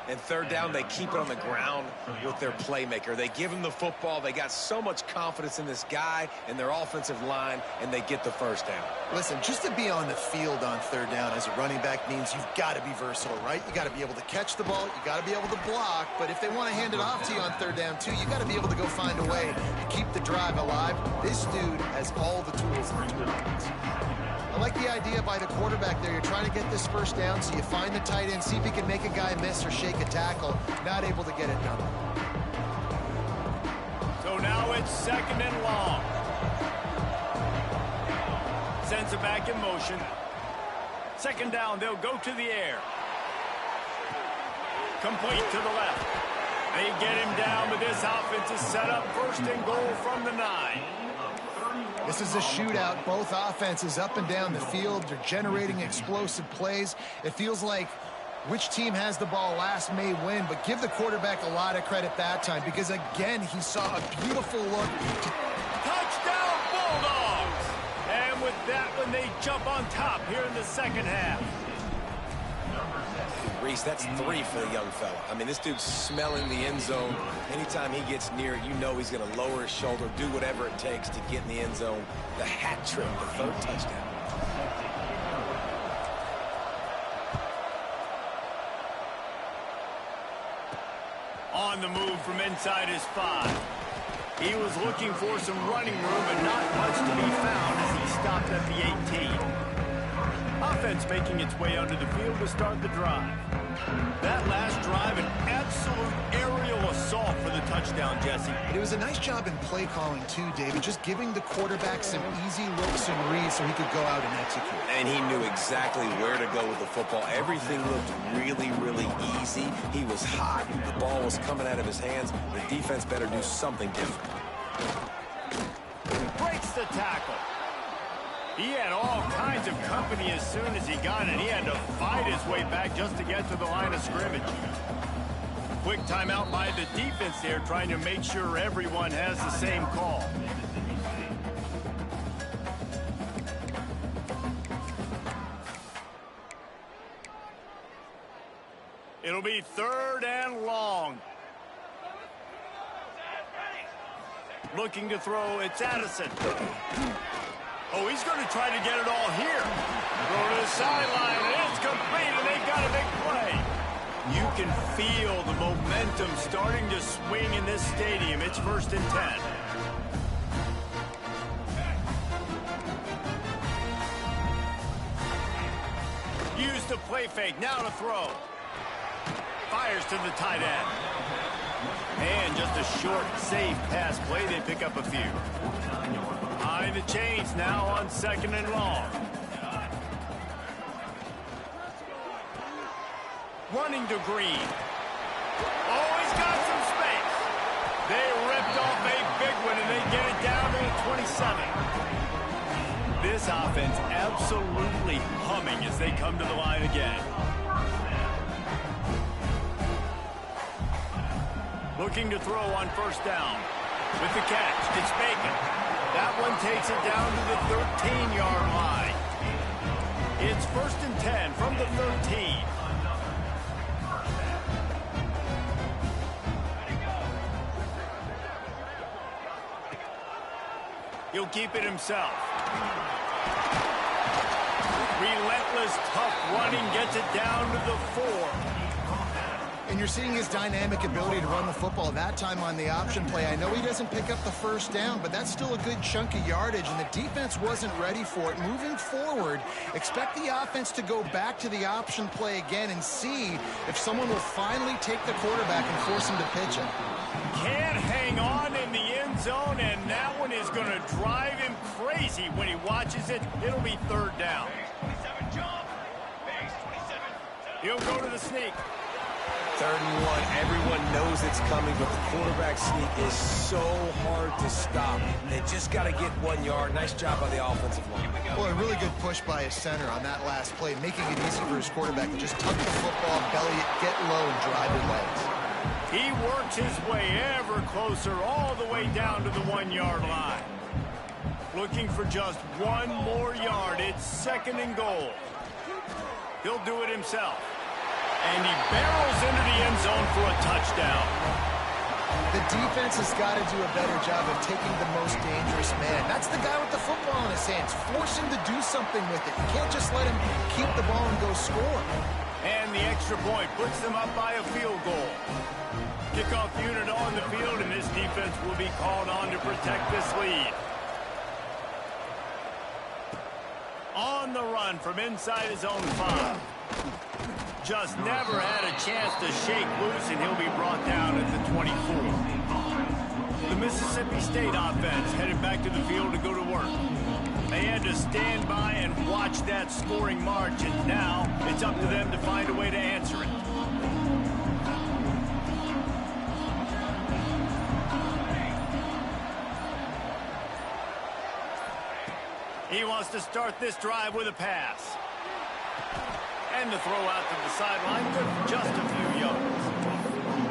And third down, they keep it on the ground with their playmaker. They give him the football. They got so much confidence in this guy and their offensive line, and they get the first down. Listen, just to be on the field on third down as a running back means you've got to be versatile, right? You got to be able to catch the ball. You got to be able to block. But if they want to hand it off to you on third down, too, you got to be able to go find a way to keep the drive alive. This dude has all the tools in the toolbox. I like the idea by the quarterback there. You're trying to get this first down, so you find the tight end, see if he can make a guy miss or shake a tackle. Not able to get it done. So now it's second and long. Sends it back in motion. Second down, they'll go to the air. Complete to the left. They get him down, but this offense is set up first and goal from the 9. This is a shootout. Both offenses up and down the field. They're generating explosive plays. It feels like which team has the ball last may win, but give the quarterback a lot of credit that time because, again, he saw a beautiful look. Touchdown, Bulldogs! And with that one, they jump on top here in the second half. Reese, that's 3 for the young fella. I mean, this dude's smelling the end zone. Anytime he gets near it, you know he's going to lower his shoulder, do whatever it takes to get in the end zone. The hat trick, the third touchdown. On the move from inside his 5. He was looking for some running room, but not much to be found as he stopped at the 18. Offense making its way onto the field to start the drive. That last drive, an absolute aerial assault for the touchdown, Jesse. It was a nice job in play calling, too, David, just giving the quarterback some easy looks and reads so he could go out and execute. And he knew exactly where to go with the football. Everything looked really, really easy. He was hot. The ball was coming out of his hands. The defense better do something different. Breaks the tackle. He had all kinds of company as soon as he got it. He had to fight his way back just to get to the line of scrimmage. Quick timeout by the defense there, trying to make sure everyone has the same call. It'll be third and long. Looking to throw, it's Addison. Oh, he's going to try to get it all here. Throw to the sideline, and it's complete, and they've got a big play. You can feel the momentum starting to swing in this stadium. It's first and 10. Use the play fake, now to throw. Fires to the tight end. And just a short, safe pass play. They pick up a few. High the chains now on second and long. Running to Green. Oh, he's got some space. They ripped off a big one, and they get it down to the 27. This offense absolutely humming as they come to the line again. Looking to throw on first down. With the catch, it's Bacon. That one takes it down to the 13-yard line. It's 1st and 10 from the 13. He'll keep it himself. Relentless, tough running gets it down to the 4. And you're seeing his dynamic ability to run the football. That time on the option play, I know he doesn't pick up the first down, but that's still a good chunk of yardage, and the defense wasn't ready for it. Moving forward, expect the offense to go back to the option play again and see if someone will finally take the quarterback and force him to pitch it. Can't hang on in the end zone, and that one is going to drive him crazy when he watches it. It'll be 3rd down. He'll go to the sneak. 3rd and 1. Everyone knows it's coming, but the quarterback sneak is so hard to stop. They just got to get 1 yard. Nice job by the offensive line. Well, a really good push by his center on that last play, making it easy for his quarterback to just tuck the football, belly it, get low, and drive your legs. He works his way ever closer all the way down to the 1-yard line. Looking for just 1 more yard. It's 2nd and goal. He'll do it himself. And he barrels into the end zone for a touchdown. The defense has got to do a better job of taking the most dangerous man. That's the guy with the football in his hands. Force him to do something with it. You can't just let him keep the ball and go score. And the extra point puts them up by a field goal. Kickoff unit on the field, and this defense will be called on to protect this lead. On the run from inside his own 5. Just never had a chance to shake loose, and he'll be brought down at the 24. The Mississippi State offense headed back to the field to go to work. They had to stand by and watch that scoring march, and now it's up to them to find a way to answer it. He wants to start this drive with a pass. And the throw out to the sideline, good for just a few yards.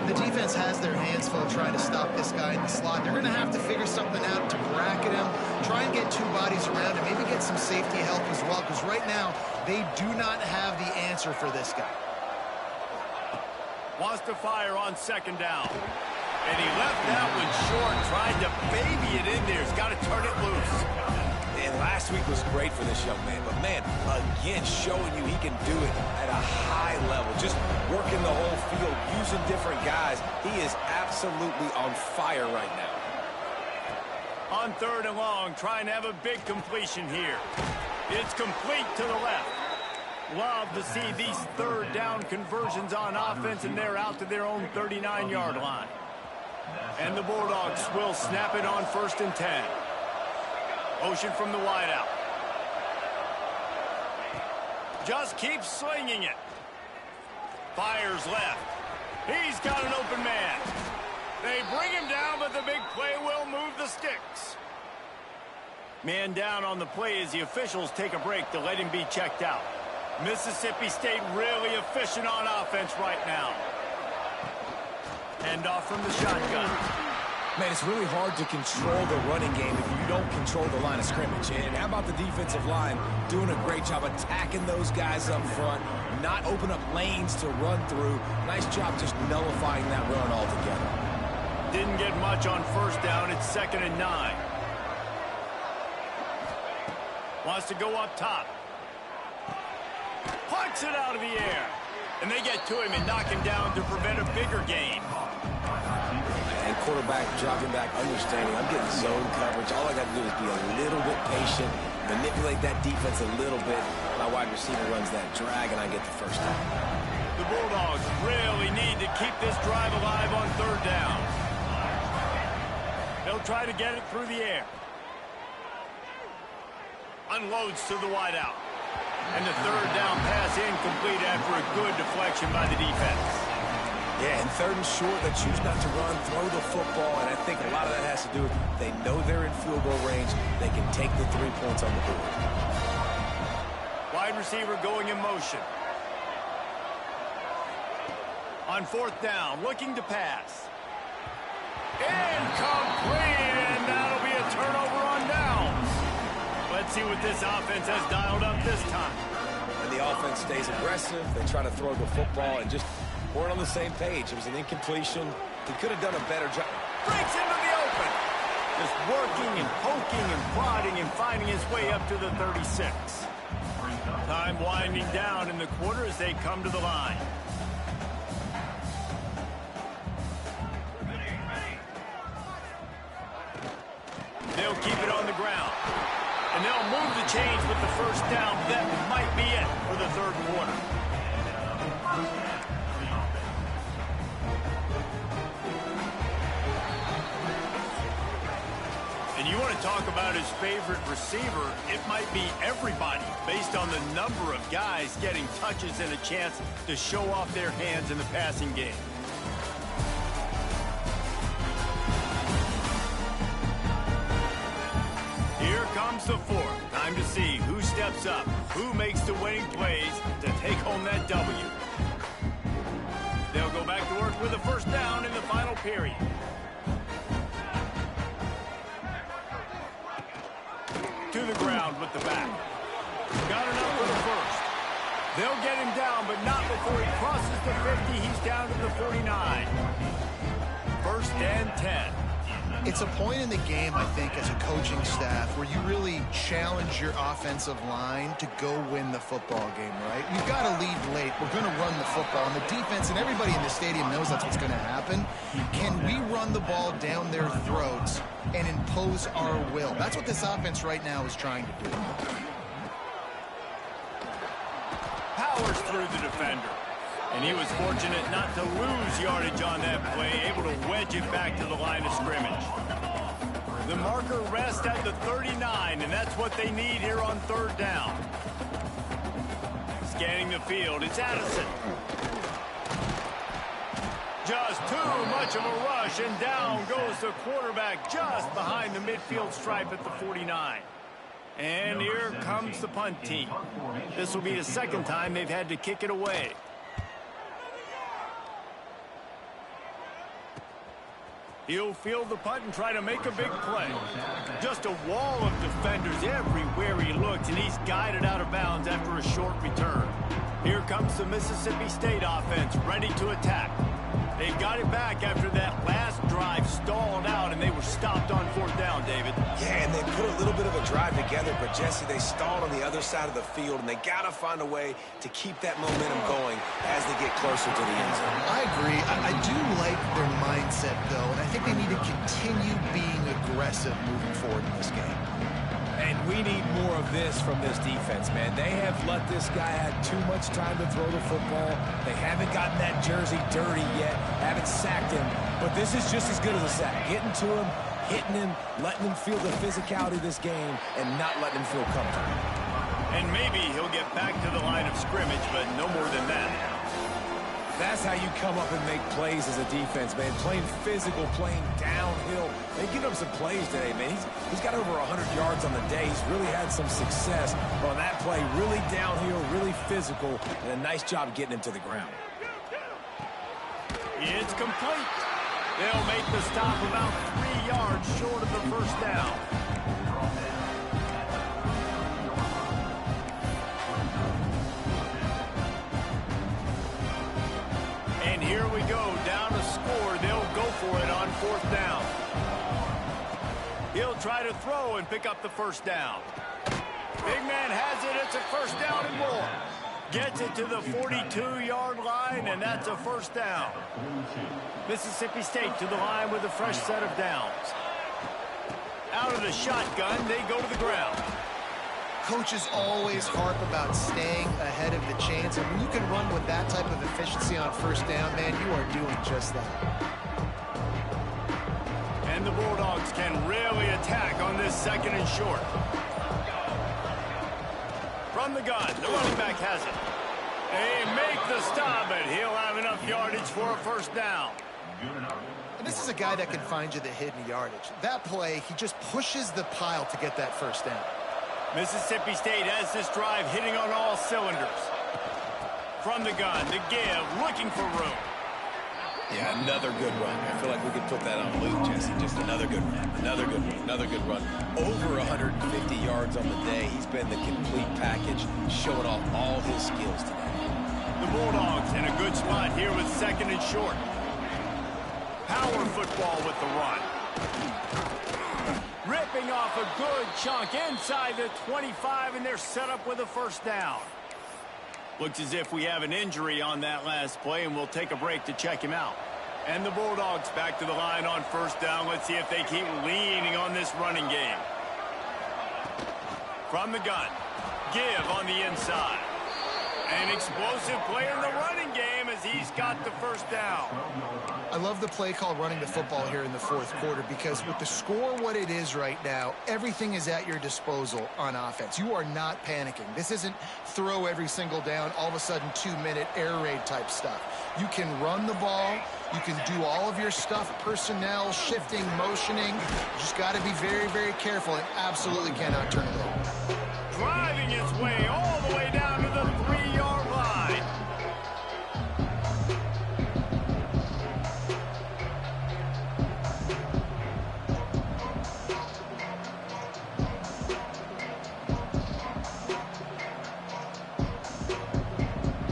The defense has their hands full trying to stop this guy in the slot. They're going to have to figure something out to bracket him, try and get 2 bodies around him, maybe get some safety help as well, because right now they do not have the answer for this guy. Wants to fire on 2nd down. And he left that one short, tried to baby it in there. He's got to turn it loose. And last week was great for this young man. But, man, again, showing you he can do it at a high level. Just working the whole field, using different guys. He is absolutely on fire right now. On 3rd and long, trying to have a big completion here. It's complete to the left. Love to see these 3rd down conversions on offense, and they're out to their own 39-yard line. And the Bulldogs will snap it on 1st and 10. Motion from the wideout. Just keeps slinging it. Fires left. He's got an open man. They bring him down, but the big play will move the sticks. Man down on the play as the officials take a break to let him be checked out. Mississippi State really efficient on offense right now. Hand off from the shotgun. Man, it's really hard to control the running game if you don't control the line of scrimmage. And how about the defensive line doing a great job attacking those guys up front, not open up lanes to run through. Nice job just nullifying that run altogether. Didn't get much on 1st down. It's 2nd and 9. Wants to go up top. Plucks it out of the air. And they get to him and knock him down to prevent a bigger gain. And quarterback dropping back, understanding I'm getting zone coverage. All I got to do is be a little bit patient, manipulate that defense a little bit. My wide receiver runs that drag, and I get the 1st down. The Bulldogs really need to keep this drive alive on 3rd down. They'll try to get it through the air. Unloads to the wideout. And the 3rd down pass incomplete after a good deflection by the defense. Yeah, and 3rd and short, they choose not to run, throw the football, and I think a lot of that has to do with they know they're in field goal range. They can take the 3 points on the board. Wide receiver going in motion. On 4th down, looking to pass. Incomplete, and that'll be a turnover on downs. Let's see what this offense has dialed up this time. And the offense stays aggressive. They try to throw the football and just weren't on the same page. It was an incompletion. He could have done a better job. Breaks into the open. Just working and poking and prodding and finding his way up to the 36. Time winding down in the quarter as they come to the line. They'll keep it on the ground. And they'll move the chains with the first down. That might be it for the 3rd quarter. And you want to talk about his favorite receiver, it might be everybody based on the number of guys getting touches and a chance to show off their hands in the passing game. Here comes the 4th. Time to see who steps up, who makes the winning plays to take home that W. They'll go back to work with a first down in the final period. To the ground with the back. Got enough for the first. They'll get him down, but not before he crosses the 50. He's down to the 49. 1st and 10. It's a point in the game, I think, as a coaching staff where you really challenge your offensive line to go win the football game, right? You've got to lead late. We're going to run the football. And the defense and everybody in the stadium knows that's what's going to happen. Can we run the ball down their throats and impose our will? That's what this offense right now is trying to do. Powers through the defender. And he was fortunate not to lose yardage on that play, able to wedge it back to the line of scrimmage. The marker rests at the 39, and that's what they need here on 3rd down. Scanning the field, it's Addison. Just too much of a rush, and down goes the quarterback just behind the midfield stripe at the 49. And here comes the punt team. This will be the 2nd time they've had to kick it away. He'll field the punt and try to make a big play. Just a wall of defenders everywhere he looks, and he's guided out of bounds after a short return. Here comes the Mississippi State offense, ready to attack. They've got it back after that last drive stalled out, and they were stopped on 4th down, David. Yeah, and they put a little bit of a drive together, but, Jesse, they stalled on the other side of the field, and they got to find a way to keep that momentum going as they get closer to the end zone. I agree. I do like their mindset, though, and I think they need to continue being aggressive moving forward in this game. And we need more of this from this defense, man. They have let this guy have too much time to throw the football. They haven't gotten that jersey dirty yet, haven't sacked him. But this is just as good as a sack. Getting to him, hitting him, letting him feel the physicality of this game, and not letting him feel comfortable. And maybe he'll get back to the line of scrimmage, but no more than that. That's how you come up and make plays as a defense, man. Playing physical, playing downhill. They give him some plays today, man. He's got over 100 yards on the day. He's really had some success on that play. Really downhill, really physical, and a nice job getting him to the ground. It's complete. They'll make the stop about 3 yards short of the first down. And here we go, down a score. They'll go for it on 4th down. He'll try to throw and pick up the first down. Big man has it. It's a first down and more. Gets it to the 42-yard line, and that's a first down. Mississippi State to the line with a fresh set of downs. Out of the shotgun, they go to the ground. Coaches always harp about staying ahead of the chains, and when you can run with that type of efficiency on first down, man, you are doing just that. And the Bulldogs can really attack on this 2nd and short. From the gun, the running back has it. They make the stop, but he'll have enough yardage yards for a first down. Good enough. And this is a guy that can find you the hidden yardage. That play, he just pushes the pile to get that first down. Mississippi State has this drive hitting on all cylinders. From the gun, to give, looking for room. Yeah, another good run. I feel like we could put that on loop, Jesse. Just another good run, another good run, another good run. Over 150 yards on the day. He's been the complete package, showing off all his skills today. The Bulldogs in a good spot here with second and short. Power football with the run. Ripping off a good chunk inside the 25, and they're set up with a first down. Looks as if we have an injury on that last play, and we'll take a break to check him out. And the Bulldogs back to the line on first down. Let's see if they keep leaning on this running game. From the gun, give on the inside. An explosive play in the running game as he's got the first down. I love the play call running the football here in the fourth quarter because with the score what it is right now, everything is at your disposal on offense. You are not panicking. This isn't throw every single down, all of a sudden 2-minute air raid type stuff. You can run the ball. You can do all of your stuff, personnel, shifting, motioning. You just got to be very, very careful and absolutely cannot turn it over. Driving its way all the way down to the 3-yard line.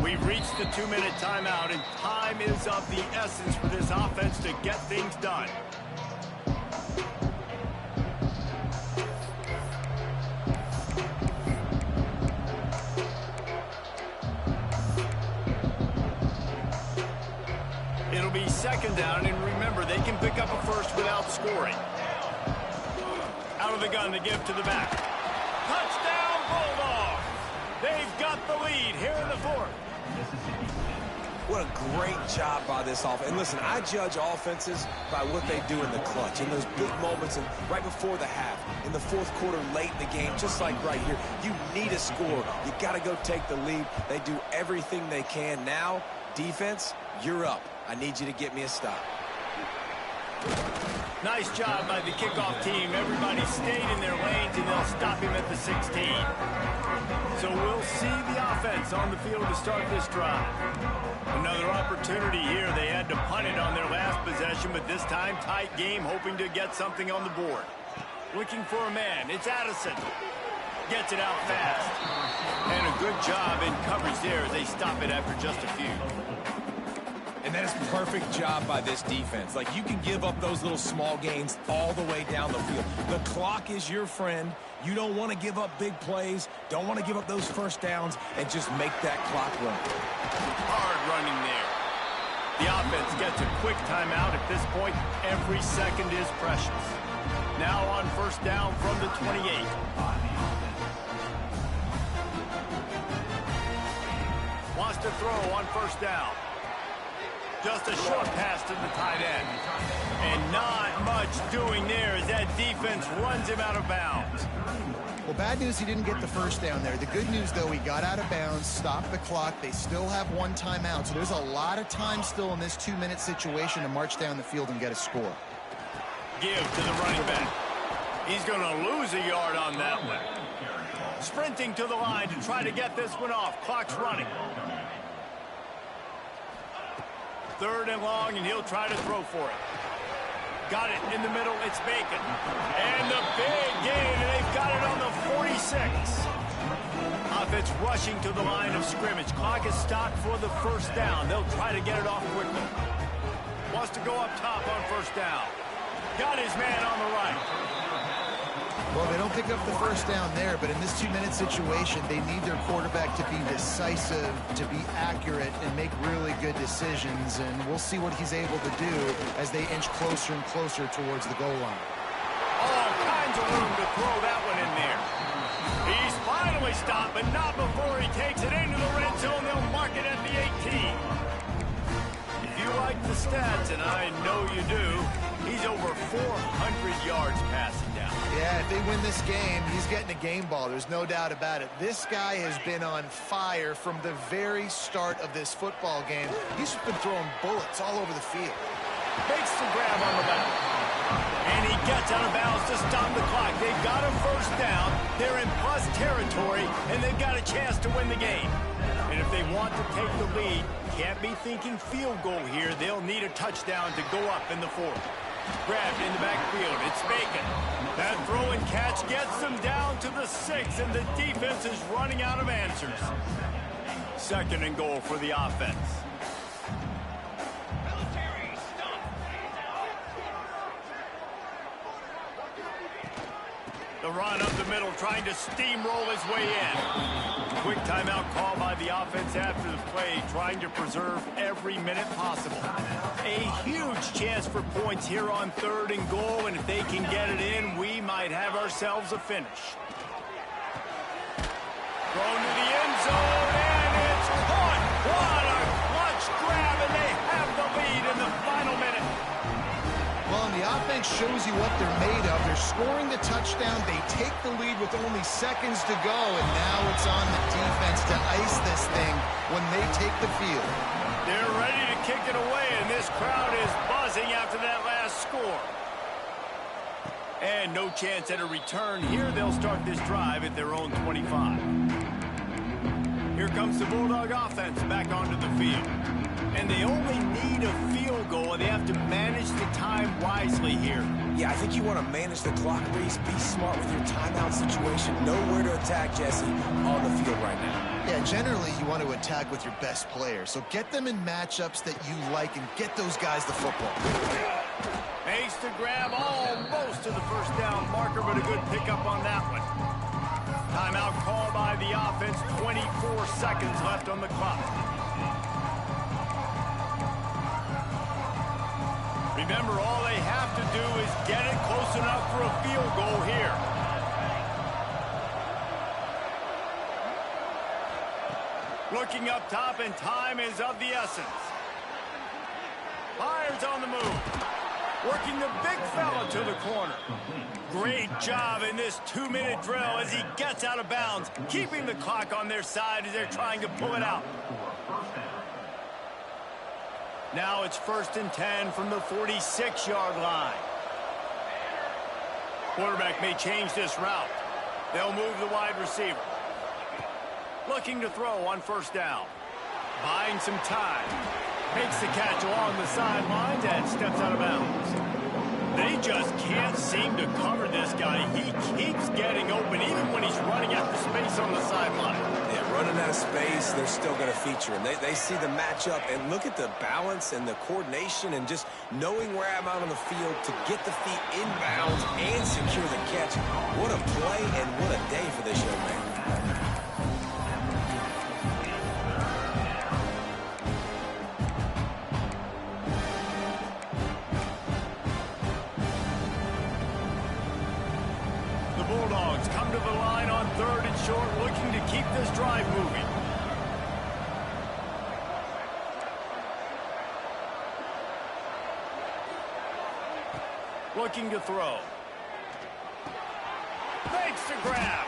We've reached the 2-minute timeout, and time is of the essence for this offense to get things done. It'll be second down, and remember, they can pick up a first without scoring. Out of the gun to give to the back. Touchdown, Bulldogs! They've got the lead here in the fourth. What a great job by this offense. And listen, I judge offenses by what they do in the clutch, in those big moments and right before the half, in the fourth quarter, late in the game, just like right here. You need a score. You got to go take the lead. They do everything they can. Now, defense, you're up. I need you to get me a stop. Nice job by the kickoff team. Everybody stayed in their lanes, and they'll stop him at the 16. So we'll see the offense on the field to start this drive. Another opportunity here. They had to punt it on their last possession, but this time tight game, hoping to get something on the board. Looking for a man. It's Addison. Gets it out fast. And a good job in coverage there as they stop it after just a few. And that is a perfect job by this defense. Like, you can give up those little small gains all the way down the field. The clock is your friend. You don't want to give up big plays, don't want to give up those first downs, and just make that clock run. Hard running there. The offense gets a quick timeout. At this point, every second is precious. Now on first down from the 28. Wants to throw on first down. Just a short pass to the tight end. And not much doing there as that defense runs him out of bounds. Well, bad news, he didn't get the first down there. The good news, though, he got out of bounds, stopped the clock. They still have one timeout, so there's a lot of time still in this 2-minute situation to march down the field and get a score. Give to the running back. He's going to lose a yard on that one. Sprinting to the line to try to get this one off. Clock's running. Third and long, and he'll try to throw for it. Got it in the middle. It's Bacon. And the big gain, and they've got it on the 46. Offense rushing to the line of scrimmage. Clock is stopped for the first down. They'll try to get it off quickly. Wants to go up top on first down. Got his man on the right. Well, they don't pick up the first down there, but in this 2-minute situation, they need their quarterback to be decisive, to be accurate, and make really good decisions. And we'll see what he's able to do as they inch closer and closer towards the goal line. All kinds of room to throw that one in there. He's finally stopped, but not before he takes it into the red zone. They'll mark it at the 18. If you like the stats, and I know you do, he's over 400 yards passing down. Yeah, if they win this game, he's getting a game ball. There's no doubt about it. This guy has been on fire from the very start of this football game. He's just been throwing bullets all over the field. Makes the grab on the back. And he gets out of bounds to stop the clock. They've got a first down. They're in plus territory, and they've got a chance to win the game. And if they want to take the lead, can't be thinking field goal here. They'll need a touchdown to go up in the fourth. Grabbed in the backfield. It's vacant. That throw and catch gets them down to the 6, and the defense is running out of answers. Second and goal for the offense. The run up the middle, trying to steamroll his way in. Quick timeout call by the offense after the play, trying to preserve every minute possible. A huge chance for points here on third and goal, and if they can get it in, we might have ourselves a finish. Thrown to the end zone, and it's caught. What a clutch grab, and they have the lead in the final minute. Well, and the offense shows you what they're made of. They're scoring the touchdown. They take the lead with only seconds to go, and now it's on the defense to ice this thing when they take the field. They're ready to kick it away, and this crowd is buzzing after that last score. And no chance at a return here. They'll start this drive at their own 25. Here comes the Bulldog offense back onto the field. And they only need a field goal, and they have to manage the time wisely here. Yeah, I think you want to manage the clock, Reese. Be smart with your timeout situation. Know where to attack, Jesse, on the field right now. Yeah, generally you want to attack with your best player. So get them in matchups that you like and get those guys the football. Makes the grab almost to the first down marker, but a good pickup on that one. Timeout call by the offense. 24 seconds left on the clock. Remember, all they have to do is get it close enough for a field goal here. Looking up top, and time is of the essence. Fires on the move. Working the big fella to the corner. Great job in this 2-minute drill as he gets out of bounds, keeping the clock on their side as they're trying to pull it out. Now it's 1st and 10 from the 46-yard line. Quarterback may change this route. They'll move the wide receiver. Looking to throw on first down. Buying some time. Makes the catch along the sidelines and steps out of bounds. They just can't seem to cover this guy. He keeps getting open even when he's running out of space on the sideline. Yeah, running out of space, they're still going to feature him. They see the matchup, and look at the balance and the coordination and just knowing where I'm out on the field to get the feet inbounds and secure the catch. What a play and what a day for this young man. Bulldogs come to the line on 3rd and short, looking to keep this drive moving. Looking to throw. Makes the grab.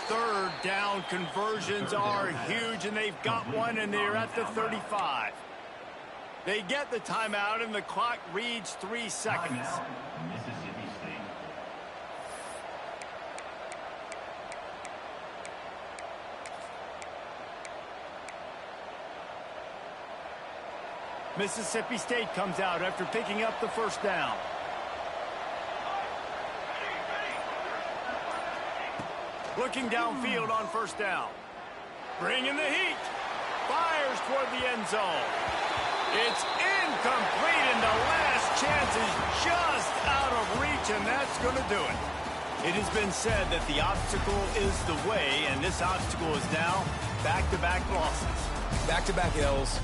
3rd down conversions are huge, and they've got one, and they're at the 35. They get the timeout, and the clock reads 3 seconds. Mississippi State comes out after picking up the first down. Looking downfield on first down. Bringing the heat. Fires toward the end zone. It's incomplete, and the last chance is just out of reach, and that's going to do it. It has been said that the obstacle is the way, and this obstacle is now back-to-back losses. Back-to-back L's.